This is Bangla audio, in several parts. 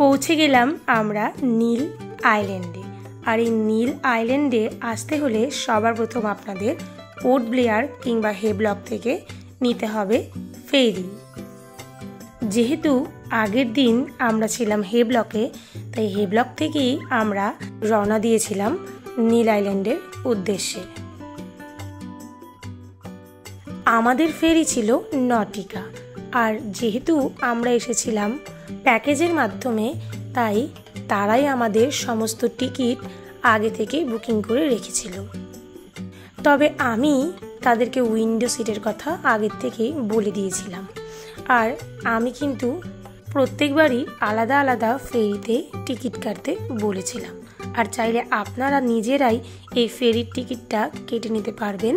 পৌঁছে গেলাম আমরা নীল আইল্যান্ডে। আর এই নীল আইল্যান্ডে আসতে হলে সবার প্রথম আপনাদের পোর্ট ব্লেয়ার কিংবা হেভলক থেকে নিতে হবে ফেরি। যেহেতু আগের দিন আমরা ছিলাম হেভলকে, তাই হেভলক থেকেই আমরা রওনা দিয়েছিলাম নীল আইল্যান্ডের উদ্দেশ্যে। আমাদের ফেরি ছিল নটিকা, আর যেহেতু আমরা এসেছিলাম প্যাকেজের মাধ্যমে, তাই তারাই আমাদের সমস্ত টিকিট আগে থেকে বুকিং করে রেখেছিল। তবে আমি তাদেরকে উইন্ডো সিটের কথা আগের থেকেই বলে দিয়েছিলাম। আর আমি কিন্তু প্রত্যেকবারই আলাদা আলাদা ফেরিতে টিকিট কাটতে বলেছিলাম। আর চাইলে আপনারা নিজেরাই এই ফেরির টিকিটটা কেটে নিতে পারবেন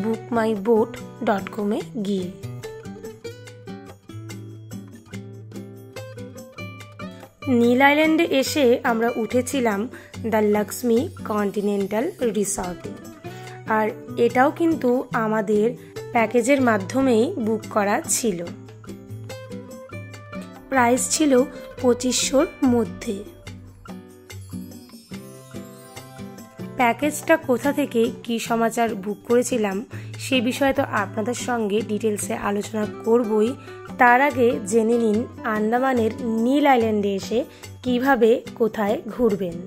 bookmyboat.com-এ গিয়ে। নীল আইল্যান্ডে এসে আমরা উঠেছিলাম দ্য লক্ষ্মী কন্টিনেন্টাল রিসর্টে। আর এটাও কিন্তু আমাদের প্যাকেজের মাধ্যমেই বুক করা ছিল। প্রাইস ছিল 2500-র মধ্যে। প্যাকেজটা কোথা থেকে কি সমাচার বুক করেছিলাম সে বিষয়ে তো আপনাদের সঙ্গে ডিটেলসে আলোচনা করবই। তার আগে জেনে নিন আন্দামানের নীল আইল্যান্ডে এসে কিভাবে কোথায় ঘুরবেন।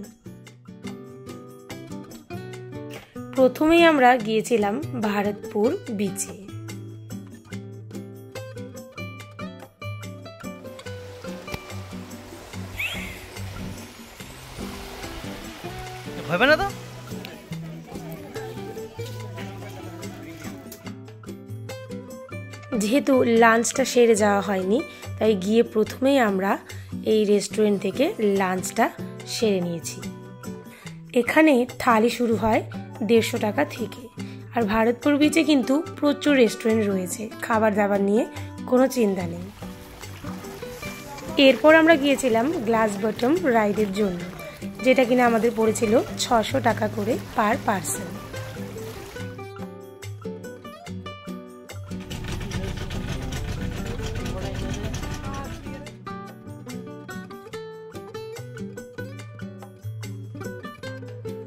প্রথমেই আমরা গিয়েছিলাম ভারতপুর বিচে। হবে না তো? যেহেতু লাঞ্চটা সেরে যাওয়া হয়নি, তাই গিয়ে প্রথমেই আমরা এই রেস্টুরেন্ট থেকে লাঞ্চটা সেরে নিয়েছি। এখানে থালি শুরু হয় 150 টাকা থেকে। আর ভারতপুর বিচে কিন্তু প্রচুর রেস্টুরেন্ট রয়েছে, খাবার দাবার নিয়ে কোনো চিন্তা নেই। এরপর আমরা গিয়েছিলাম গ্লাস বটম রাইডের জন্য, যেটা কিনা আমাদের পড়েছিল 600 টাকা করে পার পার্সন।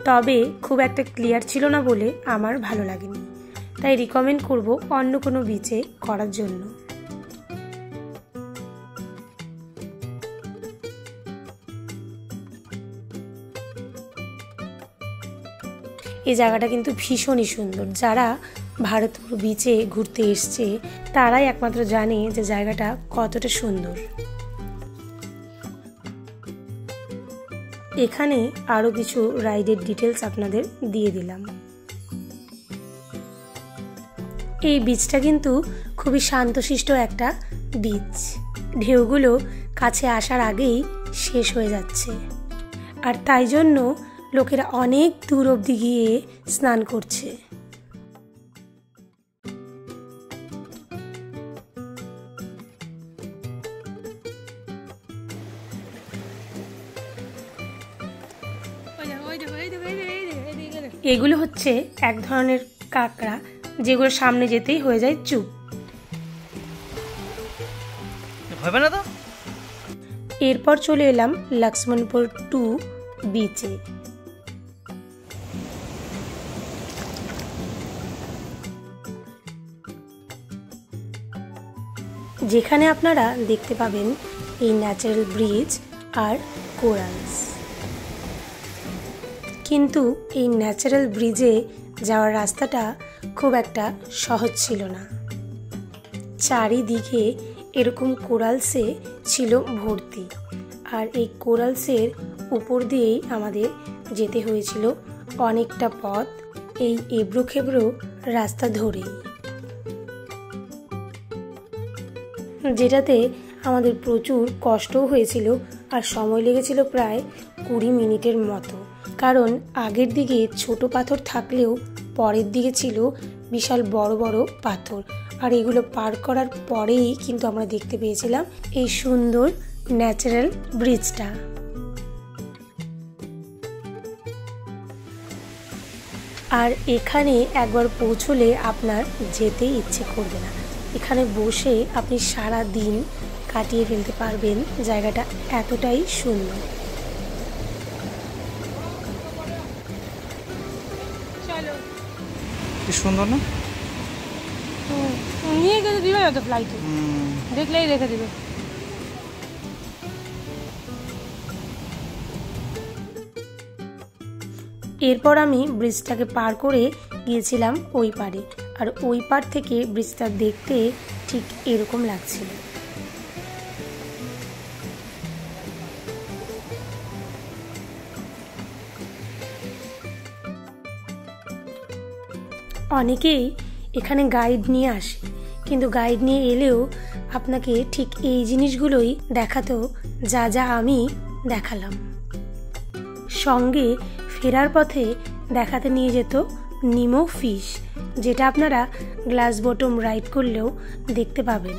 তবে খুব একটা ক্লিয়ার ছিল না বলে আমার ভালো লাগেনি, তাই রিকমেন্ড করব অন্য কোনো বিচে করার জন্য। এই জায়গাটা কিন্তু ভীষণই সুন্দর। যারা ভারতপুর বিচে ঘুরতে এসছে তারাই একমাত্র জানে যে জায়গাটা কতটা সুন্দর। এখানে আরো কিছু রাইডের ডিটেলস আপনাদের দিয়ে দিলাম। এই বিচটা কিন্তু খুবই শান্তশিষ্ট একটা বিচ। ঢেউগুলো কাছে আসার আগেই শেষ হয়ে যাচ্ছে, আর তাই জন্য লোকেরা অনেক দূর অবধি গিয়ে স্নান করছে। এগুলো হচ্ছে এক ধরনের কাঁকড়া, যেগুলো সামনে যেতেই হয়ে যায় চুপ। হবে না তো? এরপর চলে এলাম লক্ষ্মণপুর 2 বিচে। যেখানে আপনারা দেখতে পাবেন এই ন্যাচারাল ব্রিজ আর কোরালস। কিন্তু এই ন্যাচারাল ব্রিজে যাওয়ার রাস্তাটা খুব একটা সহজ ছিল না। চারিদিকে এরকম কোরালসে ছিল ভর্তি, আর এই কোরালসের উপর দিয়েই আমাদের যেতে হয়েছিল অনেকটা পথ, এই এবড়ো খেবড়ো রাস্তা ধরেই, যেটাতে আমাদের প্রচুর কষ্টও হয়েছিল আর সময় লেগেছিল প্রায় 20 মিনিটের মতো। কারণ আগের দিকে ছোট পাথর থাকলেও পরের দিকে ছিল বিশাল বড় বড় পাথর, আর এগুলো পার করার পরেই কিন্তু আমরা দেখতে পেয়েছিলাম এই সুন্দর ন্যাচারাল ব্রিজটা। আর এখানে একবার পৌঁছলে আপনার যেতে ইচ্ছে করবে না। এখানে বসে আপনি সারা দিন কাটিয়ে ফেলতে পারবেন। জায়গাটা এতটাই সুন্দর। কি সুন্দর না? নিয়ে গেলে দিবে না তো ফ্লাইটে, দেখলেই রেখে দিবে। এরপর আমি ব্রিজটাকে পার করে গিয়েছিলাম ওই পারে, আর ওই পার থেকে ব্রিজটা দেখতে ঠিক এরকম লাগছিল। অনেকেই এখানে গাইড নিয়ে আসে, কিন্তু গাইড নিয়ে এলেও আপনাকে ঠিক এই জিনিসগুলোই দেখাতো যা যা আমি দেখালাম। সঙ্গে ফেরার পথে দেখাতে নিয়ে যেত নিমো ফিশ, যেটা আপনারা গ্লাস বটম রাইড করলেও দেখতে পাবেন।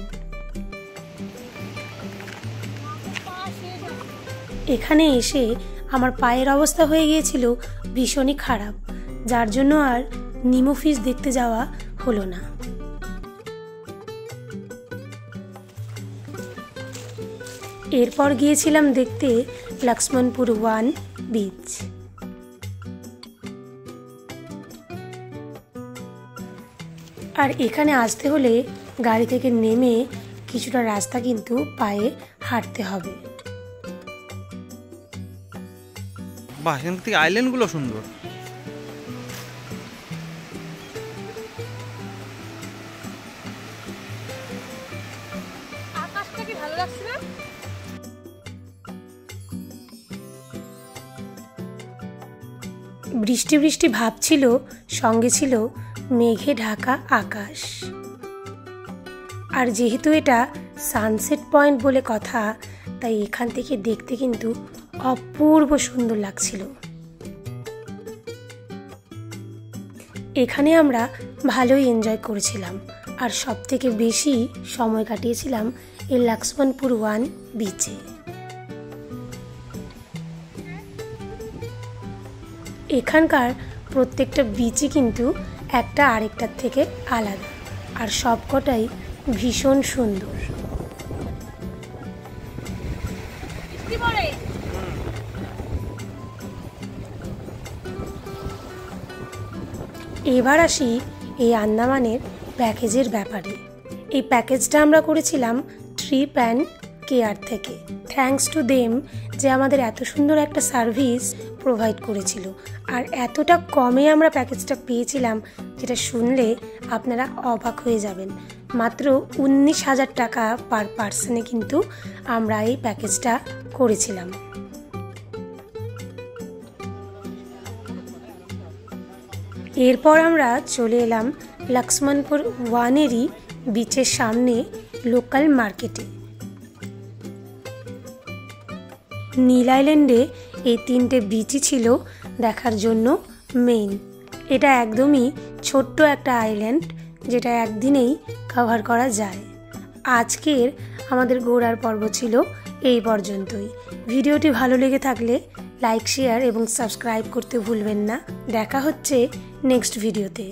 এখানে এসে আমার পায়ের অবস্থা হয়ে গিয়েছিল ভীষণই খারাপ, যার জন্য আর নিমো ফিশ দেখতে যাওয়া হলো না। এরপর গিয়েছিলাম দেখতে লক্ষ্মণপুর 1 বিচ। আর এখানে আসতে হলে গাড়ি থেকে নেমে কিছুটা রাস্তা কিন্তু পায়ে হাঁটতে হবে। বাহ, এখান থেকে আইল্যান্ডগুলো সুন্দর। আকাশটা কি ভালো লাগছে না? বৃষ্টি বৃষ্টি ভাব ছিল, সঙ্গে ছিল মেঘে ঢাকা আকাশ। আর যেহেতু এটা সানসেট পয়েন্ট বলে কথা, তাই এখান থেকে দেখতে কিন্তু অপূর্ব সুন্দর লাগছিল। এখানে আমরা ভালোই এনজয় করেছিলাম, আর সব থেকে বেশি সময় কাটিয়েছিলাম এই লক্ষ্মণপুর 1 বিচে। এখানকার প্রত্যেকটা বিচই কিন্তু একটা আরেকটার থেকে আলাদা, আর সবকটাই ভীষণ সুন্দর। এবার আসি এই আন্দামানের প্যাকেজের ব্যাপারে। এই প্যাকেজটা আমরা করেছিলাম ট্রিপ অ্যান্ড কেয়ার থেকে। থ্যাঙ্কস টু দেম যে আমাদের এত সুন্দর একটা সার্ভিস প্রোভাইড করেছিল, আর এতটা কমে আমরা প্যাকেজটা পেয়েছিলাম, যেটা শুনলে আপনারা অবাক হয়ে যাবেন। মাত্র 19,000 টাকা পার পার্সনে কিন্তু আমরা এই প্যাকেজটা করেছিলাম। এরপর আমরা চলে এলাম লক্ষ্মণপুর 1-এরই বিচের সামনে লোকাল মার্কেটে। নীল আইল্যান্ডে এই 3টে বিচই ছিল দেখার জন্য মেইন। এটা একদমই ছোট্ট একটা আইল্যান্ড, যেটা একদিনেই কভার করা যায়। আজকের আমাদের ঘোরার পর্ব ছিল এই পর্যন্তই। ভিডিওটি ভালো লেগে থাকলে লাইক, শেয়ার এবং সাবস্ক্রাইব করতে ভুলবেন না। দেখা হচ্ছে নেক্সট ভিডিওতে।